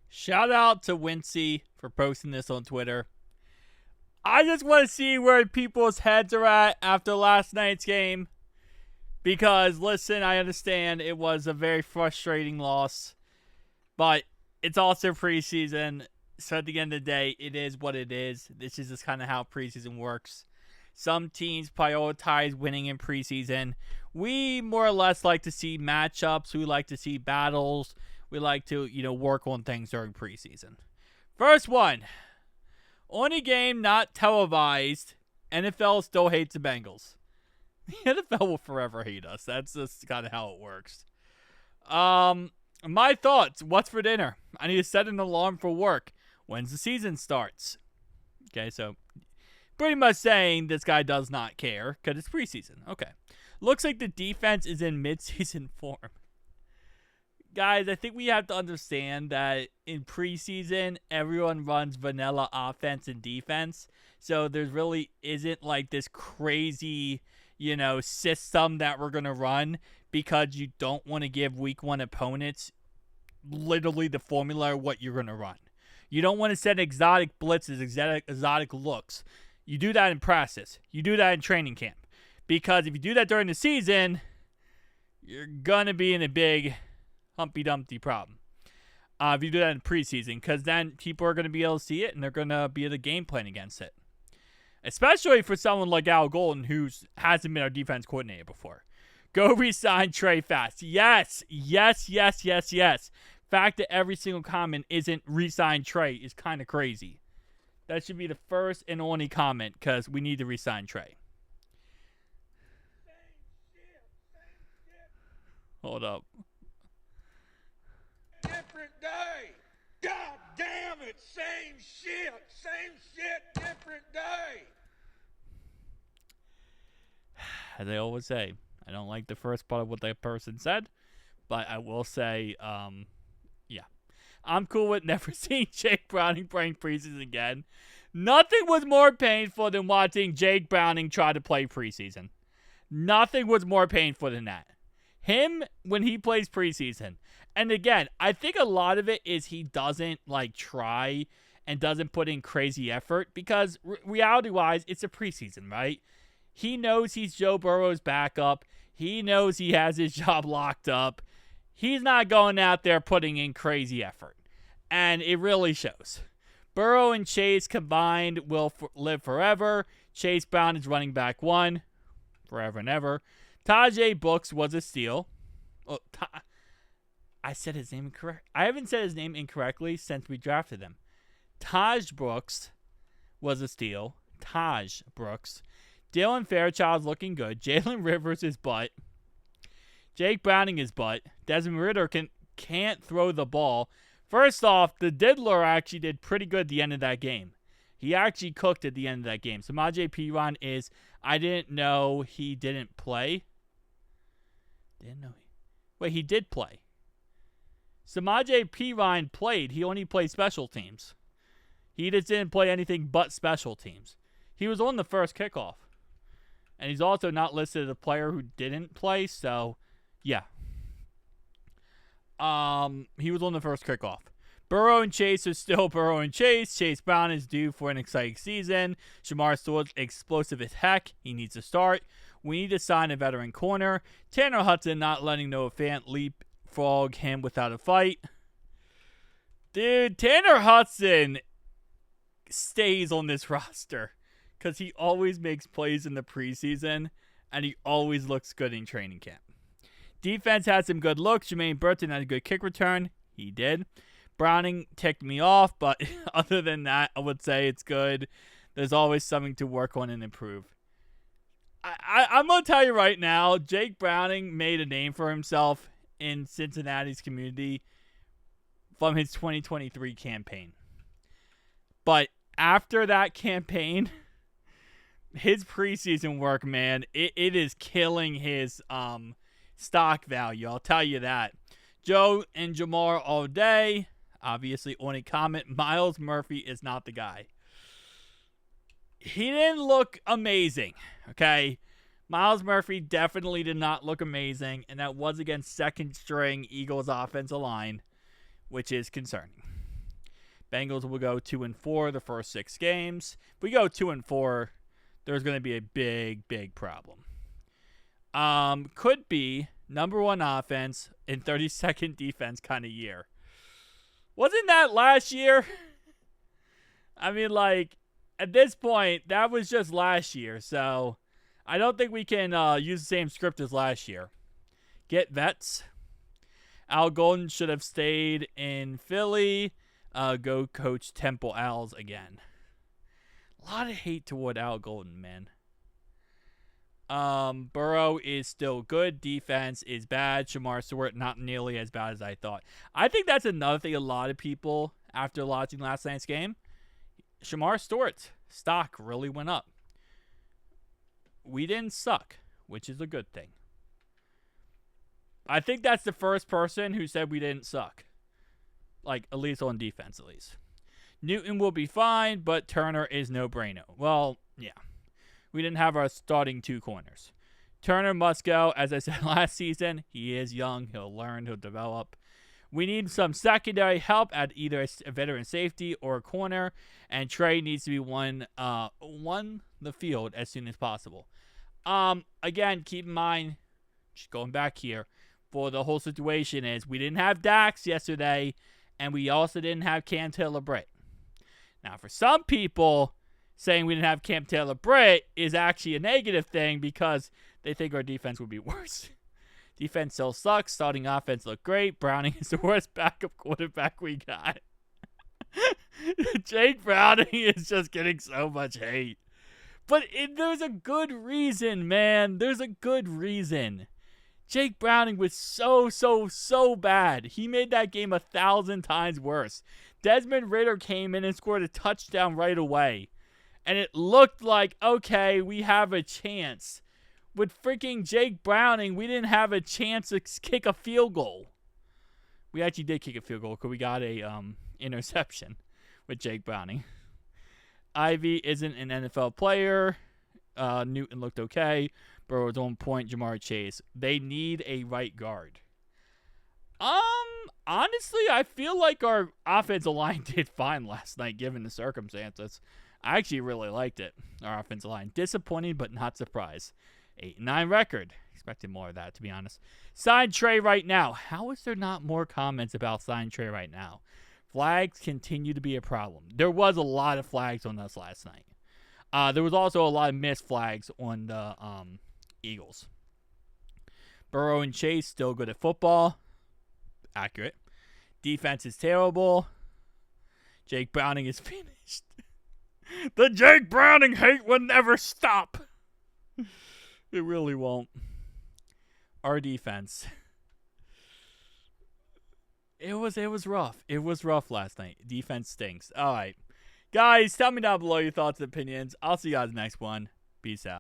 Shout out to Wincy for posting this on Twitter. I just want to see where people's heads are at after last night's game. Because, listen, I understand it was a very frustrating loss. But it's also preseason. So at the end of the day, it is what it is. This is just kind of how preseason works. Some teams prioritize winning in preseason. We more or less like to see matchups. We like to see battles. We like to, work on things during preseason. First one. Only game not televised. NFL still hates the Bengals. The NFL will forever hate us. That's just kind of how it works. My thoughts. What's for dinner? I need to set an alarm for work. When's the season starts? Okay, so pretty much saying this guy does not care because it's preseason. Okay. Looks like the defense is in midseason form. Guys, I think we have to understand that in preseason, everyone runs vanilla offense and defense. So there really isn't like this crazy, system that we're going to run because you don't want to give week one opponents literally the formula of what you're going to run. You don't want to set exotic blitzes, exotic looks. You do that in practice. You do that in training camp. Because if you do that during the season, you're going to be in a big Humpty Dumpty problem. If you do that in preseason, because then people are going to be able to see it and they're going to be able to game plan against it. Especially for someone like Al Golden, who hasn't been our defense coordinator before. Go resign Trey fast. Yes. Fact that every single comment isn't resign Trey is kind of crazy. That should be the first and only comment because we need to resign Trey. Hold up. Different day. God damn it. Same shit, different day. As I always say, I don't like the first part of what that person said, but I will say, yeah. I'm cool with never seeing Jake Browning playing preseason again. Nothing was more painful than watching Jake Browning try to play preseason. Nothing was more painful than that. Him, when he plays preseason. And again, I think a lot of it is he doesn't, try and doesn't put in crazy effort because reality-wise, it's a preseason, right? He knows he's Joe Burrow's backup. He knows he has his job locked up. He's not going out there putting in crazy effort. And it really shows. Burrow and Chase combined will live forever. Chase Brown is running back one. Forever and ever. Tajay Brooks was a steal. Oh, I said his name incorrect. I haven't said his name incorrectly since we drafted him. Taj Brooks was a steal. Taj Brooks. Dylan Fairchild's looking good. Jalen Rivers is butt. Jake Browning is butt. Desmond Ridder can't throw the ball. First off, the Diddler actually did pretty good at the end of that game. He actually cooked at the end of that game. Samaje Perine is, I didn't know he didn't play. He did play. Samaje Perine played. He only played special teams. He just didn't play anything but special teams. He was on the first kickoff. And he's also not listed as a player who didn't play, so yeah. He was on the first kickoff. Burrow and Chase are still Burrow and Chase. Chase Brown is due for an exciting season. Shamar Stewart's explosive as heck. He needs to start. We need to sign a veteran corner. Tanner Hudson not letting Noah Fant leapfrog him without a fight. Dude, Tanner Hudson stays on this roster because he always makes plays in the preseason and he always looks good in training camp. Defense had some good looks. Jermaine Burton had a good kick return. He did. Browning ticked me off, but other than that, I would say it's good. There's always something to work on and improve. I'm going to tell you right now, Jake Browning made a name for himself in Cincinnati's community from his 2023 campaign. But after that campaign, his preseason work, man, it is killing his stock value. I'll tell you that. Joe and Jamar all day. Obviously, only comment, Myles Murphy is not the guy. He didn't look amazing, okay? Myles Murphy definitely did not look amazing, and that was against second-string Eagles offensive line, which is concerning. Bengals will go 2-4 the first 6 games. If we go 2-4, there's going to be a big problem. Could be number 1 offense in 32nd defense kind of year. Wasn't that last year? I mean, like, at this point, that was just last year. So, I don't think we can use the same script as last year. Get vets. Al Golden should have stayed in Philly. Go coach Temple Owls again. A lot of hate toward Al Golden, man. Burrow is still good. Defense is bad. Shamar Stewart, not nearly as bad as I thought. I think that's another thing a lot of people, after watching last night's game, Shamar Stewart's stock really went up. We didn't suck, which is a good thing. I think that's the first person who said we didn't suck. Like, at least on defense, at least. Newton will be fine, but Turner is no-brainer. Well, yeah. We didn't have our starting 2 corners. Turner must go. As I said last season, he is young. He'll learn. He'll develop. We need some secondary help at either a veteran safety or a corner, and Trey needs to be won the field as soon as possible. Again, keep in mind, just going back here, for the whole situation is we didn't have Dax yesterday, and we also didn't have Cam Taylor-Britt. Now, for some people, saying we didn't have Cam Taylor-Britt is actually a negative thing because they think our defense would be worse. Defense still sucks. Starting offense looked great. Browning is the worst backup quarterback we got. Jake Browning is just getting so much hate. But there's a good reason, man. There's a good reason. Jake Browning was so bad. He made that game 1,000 times worse. Desmond Ridder came in and scored a touchdown right away. And it looked like, okay, we have a chance. With freaking Jake Browning, we didn't have a chance to kick a field goal. We actually did kick a field goal because we got a interception with Jake Browning. Ivy isn't an NFL player. Newton looked okay. Burrow's on point. Jamar Chase. They need a right guard. Honestly, I feel like our offensive line did fine last night given the circumstances. I actually really liked it. Our offensive line. Disappointing, but not surprised. 8-9 record. Expected more of that, to be honest. Sign Trey right now. How is there not more comments about sign Trey right now? Flags continue to be a problem. There was a lot of flags on us last night. There was also a lot of missed flags on the Eagles. Burrow and Chase still good at football. Accurate. Defense is terrible. Jake Browning is finished. The Jake Browning hate will never stop. It really won't. Our defense. It was rough. It was rough last night. Defense stinks. All right. Guys, tell me down below your thoughts and opinions. I'll see you guys next one. Peace out.